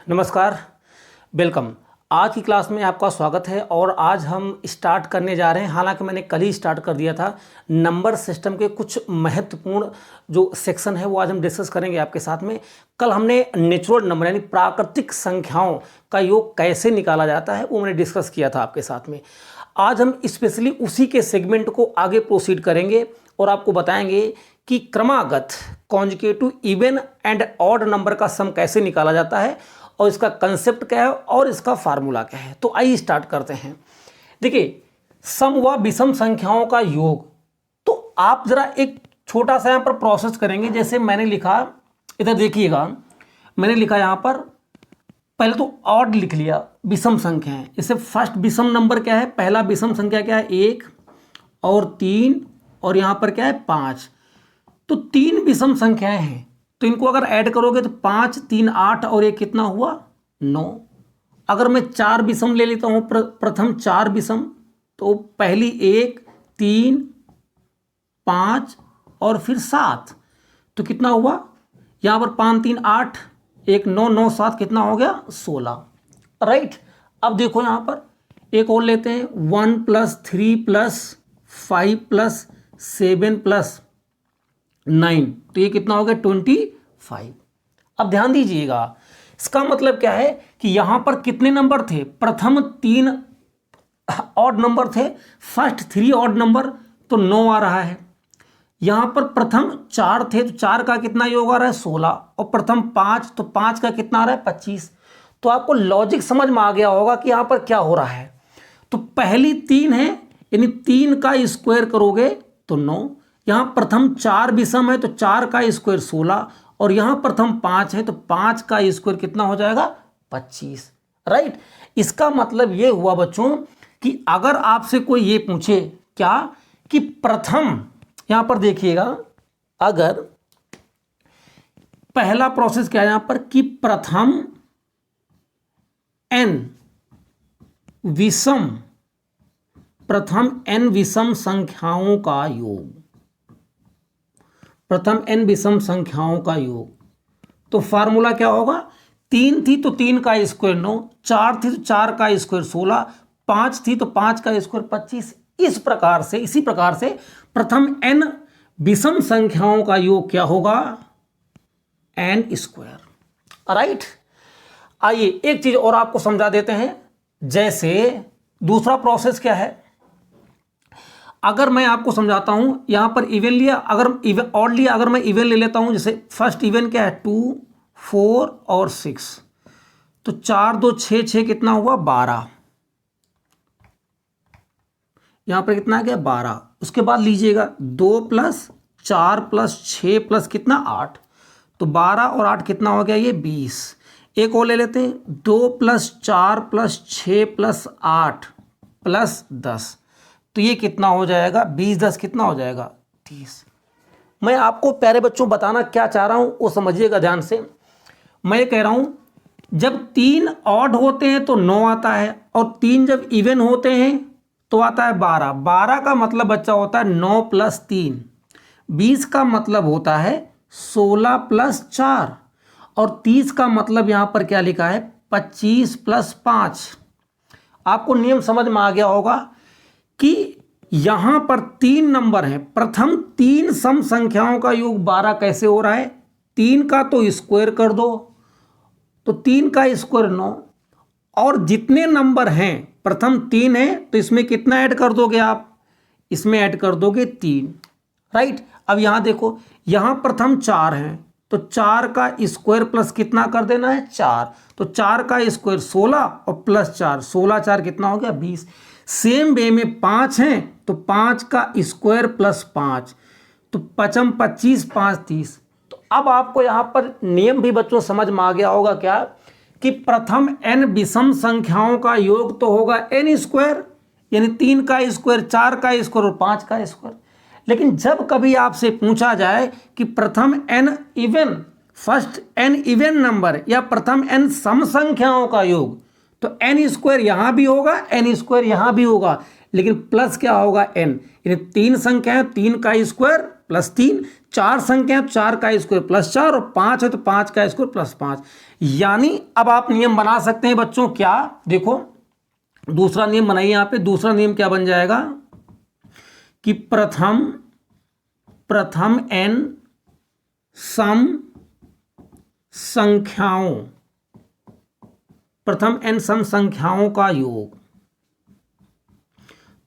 नमस्कार, वेलकम। आज की क्लास में आपका स्वागत है और आज हम स्टार्ट करने जा रहे हैं। हालांकि मैंने कल ही स्टार्ट कर दिया था। नंबर सिस्टम के कुछ महत्वपूर्ण जो सेक्शन है वो आज हम डिस्कस करेंगे आपके साथ में। कल हमने नेचुरल नंबर यानी प्राकृतिक संख्याओं का योग कैसे निकाला जाता है वो मैंने डिस्कस किया था आपके साथ में। आज हम स्पेशली उसी के सेगमेंट को आगे प्रोसीड करेंगे और आपको बताएंगे कि क्रमागत conjugative even and odd number का सम कैसे निकाला जाता है और इसका कंसेप्ट क्या है और इसका फार्मूला क्या है। तो आइए स्टार्ट करते हैं। देखिए, सम व विषम संख्याओं का योग, तो आप जरा एक छोटा सा यहाँ पर प्रोसेस करेंगे। जैसे मैंने लिखा, इधर देखिएगा, मैंने लिखा यहाँ पर पहले तो ऑड लिख लिया, विषम संख्या है। इससे फर्स्ट विषम नंबर क्या है, पहला विषम संख्या क्या है 1 और 3 और यहाँ पर क्या है 5। तो 3 विषम संख्याएं हैं, तो इनको अगर ऐड करोगे तो 5 3 8 और ये कितना हुआ 9। अगर मैं 4 विषम ले लेता हूँ, प्रथम 4 विषम, तो पहली 1 3 5 और फिर 7, तो कितना हुआ यहाँ पर 5 3 8 1 9 9 7 कितना हो गया 16। राइट। अब देखो यहाँ पर एक और लेते हैं, 1 + 3 + 5 + 7 + 9, तो ये कितना हो गया 25। अब ध्यान दीजिएगा, इसका मतलब क्या है कि यहां पर कितने नंबर थे, प्रथम 3 ऑड नंबर थे, फर्स्ट 3 ऑड नंबर, तो 9 आ रहा है। यहां पर प्रथम 4 थे, तो 4 का कितना योग आ रहा है 16, और प्रथम 5, तो 5 का कितना आ रहा है 25। तो आपको लॉजिक समझ में आ गया होगा कि यहां पर क्या हो रहा है। तो पहली 3 है, यानी 3 का स्क्वायर करोगे तो 9। यहाँ प्रथम 4 विषम है, तो 4 का स्क्वायर 16, और यहाँ प्रथम 5 है, तो 5 का स्क्वायर कितना हो जाएगा 25। राइट। इसका मतलब ये हुआ बच्चों कि अगर आपसे कोई ये पूछे क्या कि प्रथम, यहाँ पर देखिएगा, अगर पहला प्रोसेस क्या है यहाँ पर कि प्रथम n विषम संख्याओं का योग, प्रथम n विषम संख्याओं का योग, तो फार्मूला क्या होगा, 3 थी तो 3 का स्क्वायर 9, 4 थी तो 4 का स्क्वायर 16, 5 थी तो 5 का स्क्वायर 25। इसी प्रकार से प्रथम n विषम संख्याओं का योग क्या होगा n स्क्वायर। राइट। आइए एक चीज और आपको समझा देते हैं। जैसे दूसरा प्रोसेस क्या है, अगर मैं आपको समझाता हूं, यहां पर इवन लिया, अगर ऑड लिया, अगर मैं इवन ले लेता हूं, जैसे फर्स्ट इवन क्या है 2 4 और 6, तो 4 2 6 6 कितना हुआ 12। यहां पर कितना आ गया 12। उसके बाद लीजिएगा 2 + 4 + 6 + कितना 8, तो 12 और 8 कितना हो गया ये 20। एक और ले लेते हैं, 2 + 4 + 6 + 8 + 10, तो ये कितना हो जाएगा 20 10 कितना हो जाएगा 30। मैं आपको प्यारे बच्चों बताना क्या चाह रहा हूं वो समझिएगा ध्यान से। मैं कह रहा हूं जब 3 ऑड होते हैं तो 9 आता है, और 3 जब इवन होते हैं तो आता है 12। 12 का मतलब बच्चा होता है 9 + 3, 20 का मतलब होता है 16 + 4, और 30 का मतलब यहां पर क्या लिखा है 25 + 5। आपको नियम समझ में आ गया होगा कि यहां पर 3 नंबर हैं, प्रथम 3 सम संख्याओं का योग 12 कैसे हो रहा है, 3 का तो स्क्वायर कर दो, तो 3 का स्क्वायर 9, और जितने नंबर हैं प्रथम 3 है तो इसमें कितना ऐड कर दोगे आप, इसमें ऐड कर दोगे 3। राइट। अब यहां देखो, यहां प्रथम 4 हैं, तो 4 का स्क्वायर प्लस कितना कर देना है 4, तो 4 का स्क्वायर 16 और +4, 16 4 कितना हो गया 20। सेम वे में 5 हैं, तो 5 का स्क्वायर + 5, तो 5 25 5 30। तो अब आपको यहाँ पर नियम भी बच्चों समझ में आ गया होगा क्या कि प्रथम n विषम संख्याओं का योग तो होगा n स्क्वायर, यानी 3 का स्क्वायर 4 का स्क्वायर और 5 का स्क्वायर। लेकिन जब कभी आपसे पूछा जाए कि प्रथम n even, first n even number या प्रथम n सम संख्याओं का योग, तो n स्क्वायर यहां भी होगा, n स्क्वायर यहां भी होगा, लेकिन प्लस क्या होगा n, यानी 3 संख्याएं, 3 का स्क्वायर +3, 4 संख्या 4 का स्क्वायर +4 और 5 है तो 5 का स्क्वायर +5। यानी अब आप नियम बना सकते हैं बच्चों, क्या देखो दूसरा नियम बनाइए यहाँ पे। दूसरा नियम क्या बन जाएगा कि प्रथम n सम संख्याओं, प्रथम n सम संख्याओं का योग।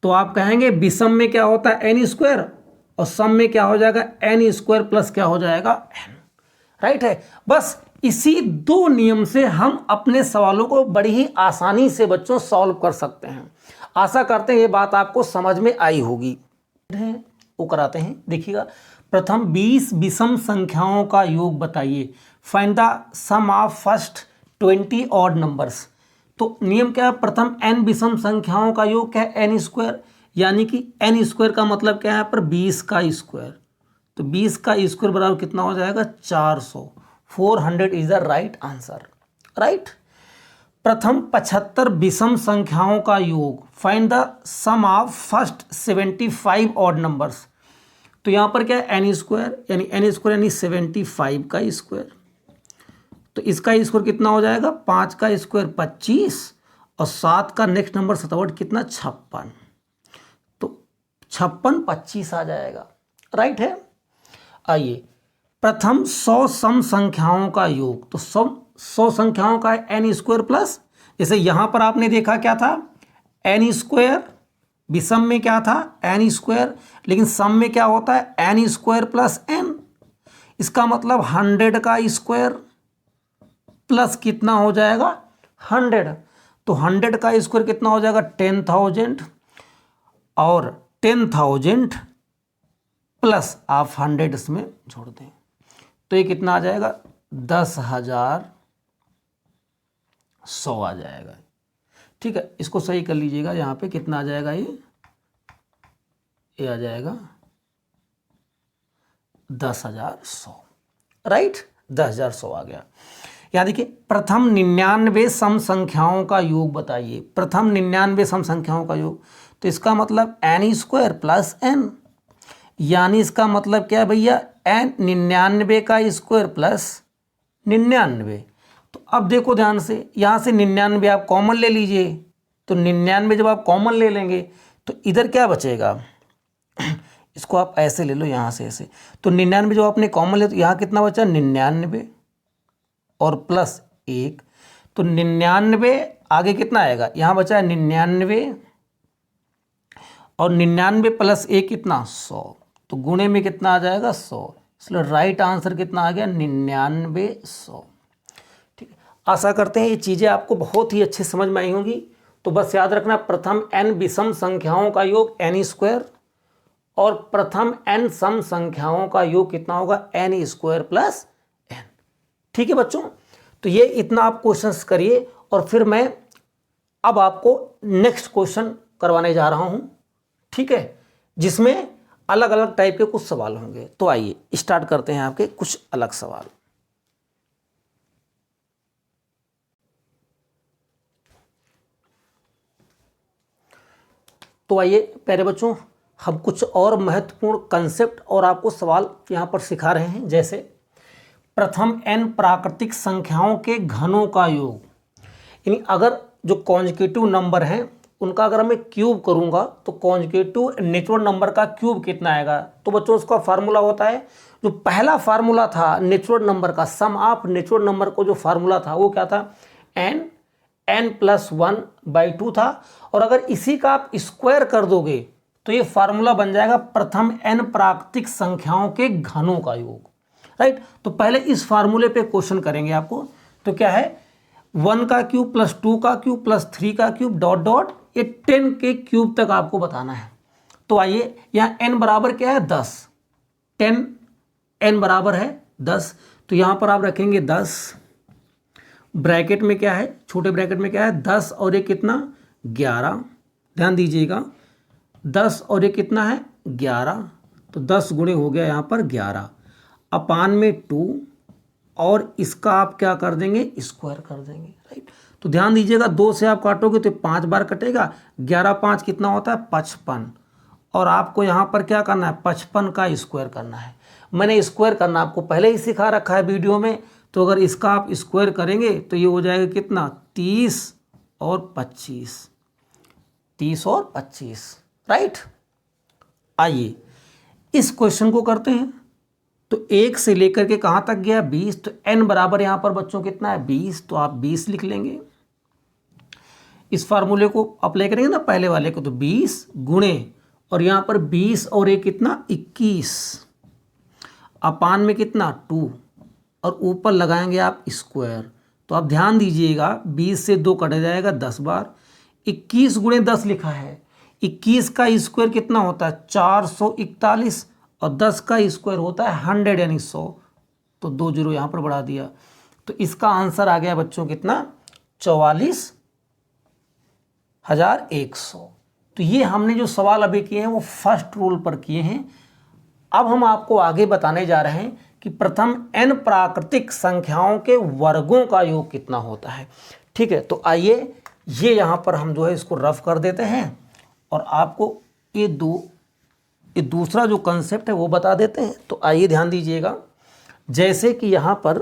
तो आप कहेंगे विषम में क्या होता है n स्क्वायर और सम में क्या हो जाएगा n स्क्वायर प्लस क्या हो जाएगा n, राइट है। बस इसी दो नियम से हम अपने सवालों को बड़ी ही आसानी से बच्चों सॉल्व कर सकते हैं। आशा करते हैं ये बात आपको समझ में आई होगी। वो कराते हैं, देखिएगा। प्रथम 20 विषम संख्याओं का योग बताइए, find the sum of first 20 odd numbers. तो नियम क्या है, प्रथम n विषम संख्याओं का योग क्या है n स्क्वायर, यानी कि n स्क्वायर का मतलब क्या है यहाँ पर 20 का स्क्वायर। तो 20 का स्क्वायर बराबर कितना हो जाएगा 400। 400 is the right answer, right. प्रथम 75 विषम संख्याओं का योग, find the sum of first 75 odd numbers. तो यहाँ पर क्या है n स्क्वायर, यानी n स्क्वायर यानी 75 का स्क्वायर। तो इसका स्क्वायर कितना हो जाएगा 5 का स्क्वायर 25 और 7 का नेक्स्ट नंबर 57 कितना 56। तो 56 25 आ जाएगा, राइट है। आइए प्रथम 100 सम संख्याओं का योग। तो 100 संख्याओं का है n स्क्वायर प्लस, जैसे यहाँ पर आपने देखा क्या था n स्क्वायर, विषम में क्या था n स्क्वायर, लेकिन सम में क्या होता है n स्क्वायर प्लस n। इसका मतलब 100 का स्क्वायर प्लस कितना हो जाएगा 100। तो 100 का स्क्वायर कितना हो जाएगा 10,000 और 10,000 प्लस आप 100 इसमें जोड़ दें तो ये कितना आ जाएगा 10,100 आ जाएगा। ठीक है, इसको सही कर लीजिएगा। यहाँ पे कितना आ जाएगा ये आ जाएगा 10,100, राइट। 10,100 आ गया। यहाँ देखिए प्रथम 99 सम संख्याओं का योग बताइए। प्रथम 99 सम संख्याओं का योग, तो इसका मतलब n स्क्वायर प्लस n, यानी इसका मतलब क्या है भैया n 99 का स्क्वायर प्लस 99। तो अब देखो ध्यान से, यहाँ से 99 आप कॉमन ले लीजिए। तो 99 जब आप कॉमन ले लेंगे तो इधर क्या बचेगा, इसको आप ऐसे ले लो यहाँ से ऐसे। तो 99 जब आपने कॉमन ले तो यहाँ कितना बचा 99 और प्लस 1। तो 99 आगे कितना आएगा, यहाँ बचा है 99 और 99 प्लस 1 कितना 100। तो गुणे में कितना आ जाएगा 100, इसलिए राइट आंसर कितना आ गया 99,100। ठीक है, आशा करते हैं ये चीज़ें आपको बहुत ही अच्छे समझ में आई होंगी। तो बस याद रखना प्रथम n विषम संख्याओं का योग n स्क्वायर और प्रथम n सम संख्याओं का योग कितना होगा n स्क्वायर प्लस n। ठीक है बच्चों, तो ये इतना आप क्वेश्चंस करिए और फिर मैं अब आपको नेक्स्ट क्वेश्चन करवाने जा रहा हूं, ठीक है, जिसमें अलग अलग टाइप के कुछ सवाल होंगे। तो आइए स्टार्ट करते हैं आपके कुछ अलग सवाल। तो आइए प्यारे बच्चों, हम कुछ और महत्वपूर्ण कंसेप्ट और आपको सवाल यहाँ पर सिखा रहे हैं। जैसे प्रथम n प्राकृतिक संख्याओं के घनों का योग, यानी अगर जो कॉन्जुगेटिव नंबर हैं उनका अगर मैं क्यूब करूँगा तो कॉन्जुगेटिव नेचुरल नंबर का क्यूब कितना आएगा। तो बच्चों उसका फार्मूला होता है, जो पहला फार्मूला था नेचुरल नंबर का, सम ऑफ नेचुरल नंबर को जो फार्मूला था वो क्या था n+1/2 था। और अगर इसी का आप स्क्वायर कर दोगे तो ये फार्मूला बन जाएगा प्रथम n प्राकृतिक संख्याओं के घनों का योग, राइट। तो पहले इस फार्मूले पे क्वेश्चन करेंगे आपको। तो क्या है 1 का क्यूब प्लस 2 का क्यूब प्लस 3 का क्यूब डॉट डॉट ये 10 के क्यूब तक आपको बताना है। तो आइए यहाँ n बराबर क्या है 10, 10 n बराबर है 10। तो यहाँ पर आप रखेंगे 10, ब्रैकेट में क्या है, छोटे ब्रैकेट में क्या है 10 और ये कितना 11। ध्यान दीजिएगा 10 और ये कितना है 11, तो 10 गुणे हो गया यहाँ पर 11 अपान में 2 और इसका आप क्या कर देंगे स्क्वायर कर देंगे, राइट। तो ध्यान दीजिएगा 2 से आप काटोगे तो 5 बार कटेगा, 11 5 कितना होता है 55 और आपको यहाँ पर क्या करना है, 55 का स्क्वायर करना है। मैंने स्क्वायर करना आपको पहले ही सिखा रखा है वीडियो में, तो अगर इसका आप स्क्वायर करेंगे तो ये हो जाएगा कितना, 30 और 25, 30 और 25, राइट। आइए इस क्वेश्चन को करते हैं। तो 1 से लेकर के कहाँ तक गया, 20, तो n बराबर यहाँ पर बच्चों कितना है, 20, तो आप 20 लिख लेंगे। इस फार्मूले को अप्लाई करेंगे ना पहले वाले को, तो 20 गुणे, और यहाँ पर 20 और एक कितना, 21, अपान में कितना 2, और ऊपर लगाएंगे आप स्क्वायर। तो आप ध्यान दीजिएगा 20 से 2 कट जाएगा 10 बार, 21 गुणे 10 लिखा है, 21 का स्क्वायर कितना होता है 441, और 10 का स्क्वायर होता है 100 यानी 100, तो 2 जीरो यहाँ पर बढ़ा दिया। तो इसका आंसर आ गया बच्चों कितना, 44,100। तो ये हमने जो सवाल अभी किए हैं वो फर्स्ट रूल पर किए हैं। अब हम आपको आगे बताने जा रहे हैं कि प्रथम n प्राकृतिक संख्याओं के वर्गों का योग कितना होता है। ठीक है, तो आइए ये यहाँ पर हम जो है इसको रफ कर देते हैं और आपको ये दूसरा जो कंसेप्ट है वो बता देते हैं। तो आइए ध्यान दीजिएगा, जैसे कि यहाँ पर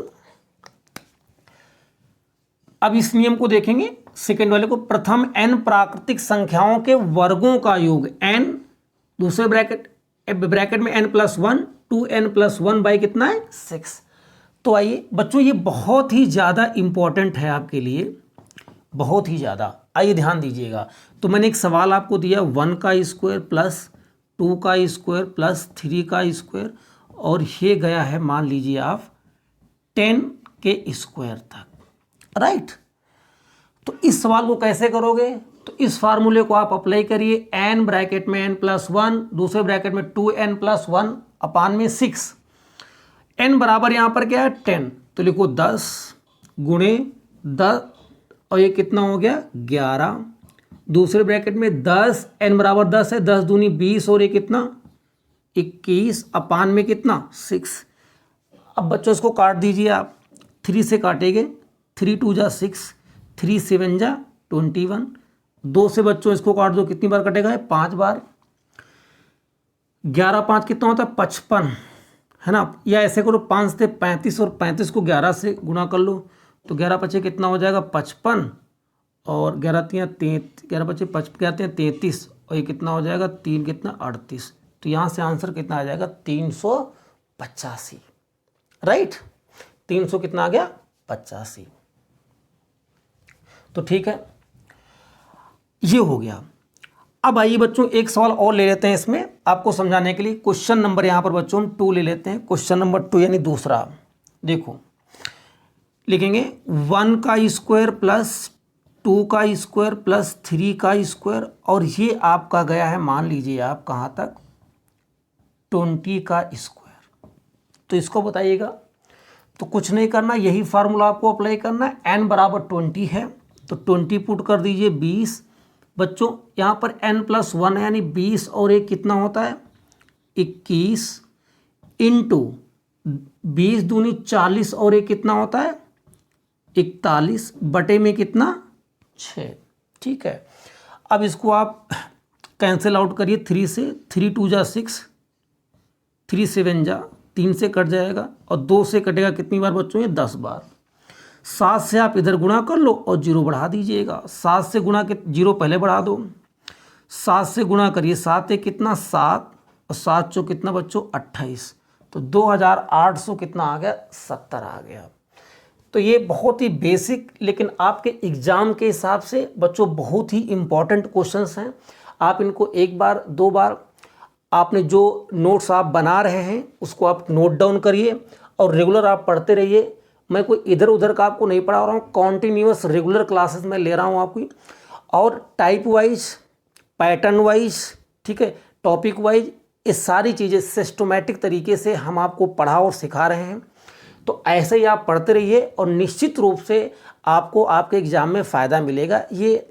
अब इस नियम को देखेंगे, सेकेंड वाले को, प्रथम n प्राकृतिक संख्याओं के वर्गों का योग, n दूसरे ब्रैकेट में n+1, 2n+1 बाई कितना है 6। तो आइए बच्चों ये बहुत ही ज़्यादा इम्पॉर्टेंट है आपके लिए, बहुत ही ज़्यादा। आइए ध्यान दीजिएगा, तो मैंने एक सवाल आपको दिया 1 का स्क्वायर प्लस 2 का स्क्वायर प्लस 3 का स्क्वायर, और ये गया है मान लीजिए आप 10 के स्क्वायर तक, राइट। तो इस सवाल को कैसे करोगे, तो इस फार्मूले को आप अप्लाई करिए, n ब्रैकेट में n+1, दूसरे ब्रैकेट में 2n+1 अपान में 6, n बराबर यहाँ पर क्या है 10, तो लिखो 10 गुणे 10, और ये कितना हो गया 11, दूसरे ब्रैकेट में 10, n बराबर 10 है, 10 दूनी 20, और ये कितना 21 अपान में कितना 6। अब बच्चों इसको काट दीजिए आप, 3 से काटेंगे, 3 2 जा 6, 3 7 जा 21, 2 से बच्चों इसको काट दो, कितनी बार कटेगा 5 बार, 11 5 कितना होता है 55, है ना। या ऐसे करो 5 से 35, और 35 को 11 से गुणा कर लो, तो 11 पचे कितना हो जाएगा 55, और 11 पचे 33, और ये कितना हो जाएगा 3 कितना 38। तो यहाँ से आंसर कितना आ जाएगा 385, राइट। 300 कितना आ गया 85। तो ठीक है, ये हो गया। अब आइए बच्चों एक सवाल और ले लेते हैं इसमें आपको समझाने के लिए। क्वेश्चन नंबर यहाँ पर बच्चों 2 ले लेते हैं। क्वेश्चन नंबर 2 यानी दूसरा, देखो लिखेंगे 1 का स्क्वायर प्लस 2 का स्क्वायर प्लस 3 का स्क्वायर, और ये आपका गया है मान लीजिए आप कहाँ तक 20 का स्क्वायर। तो इसको बताइएगा, तो कुछ नहीं करना, यही फार्मूला आपको अप्लाई करना है। n बराबर 20 है, तो 20 पुट कर दीजिए 20। बच्चों यहाँ पर n+1 है यानी 20, और एक कितना होता है 21, इंटू 20 दूनी 40, और एक कितना होता है 41 बटे में कितना 6। ठीक है, अब इसको आप कैंसिल आउट करिए 3 से, 3 2 जा 6, 3 7 जा 3 से कट जाएगा, और 2 से कटेगा कितनी बार बच्चों ये 10 बार। 7 से आप इधर गुणा कर लो और 0 बढ़ा दीजिएगा, 7 से गुणा के 0 पहले बढ़ा दो, 7 से गुणा करिए, 7 एक कितना 7, और 7 चौ कितना बच्चों 28, तो 2800 कितना आ गया 70 आ गया। तो ये बहुत ही बेसिक लेकिन आपके एग्ज़ाम के हिसाब से बच्चों बहुत ही इम्पॉर्टेंट क्वेश्चंस हैं। आप इनको एक बार 2 बार आपने जो नोट्स आप बना रहे हैं उसको आप नोट डाउन करिए और रेगुलर आप पढ़ते रहिए। मैं कोई इधर उधर का आपको नहीं पढ़ा रहा हूँ, कॉन्टीन्यूअस रेगुलर क्लासेस में ले रहा हूँ आपकी, और टाइप वाइज, पैटर्न वाइज, ठीक है, टॉपिक वाइज, ये सारी चीज़ें सिस्टमैटिक तरीके से हम आपको पढ़ा और सिखा रहे हैं। तो ऐसे ही आप पढ़ते रहिए और निश्चित रूप से आपको आपके एग्ज़ाम में फ़ायदा मिलेगा, ये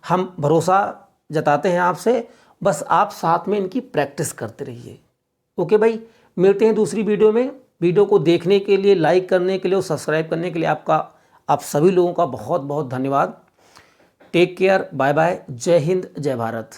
हम भरोसा जताते हैं आपसे। बस आप साथ में इनकी प्रैक्टिस करते रहिए। ओके भाई, मिलते हैं दूसरी वीडियो में। वीडियो को देखने के लिए, लाइक करने के लिए और सब्सक्राइब करने के लिए आप सभी लोगों का बहुत बहुत धन्यवाद। टेक केयर, बाय बाय, जय हिंद, जय भारत।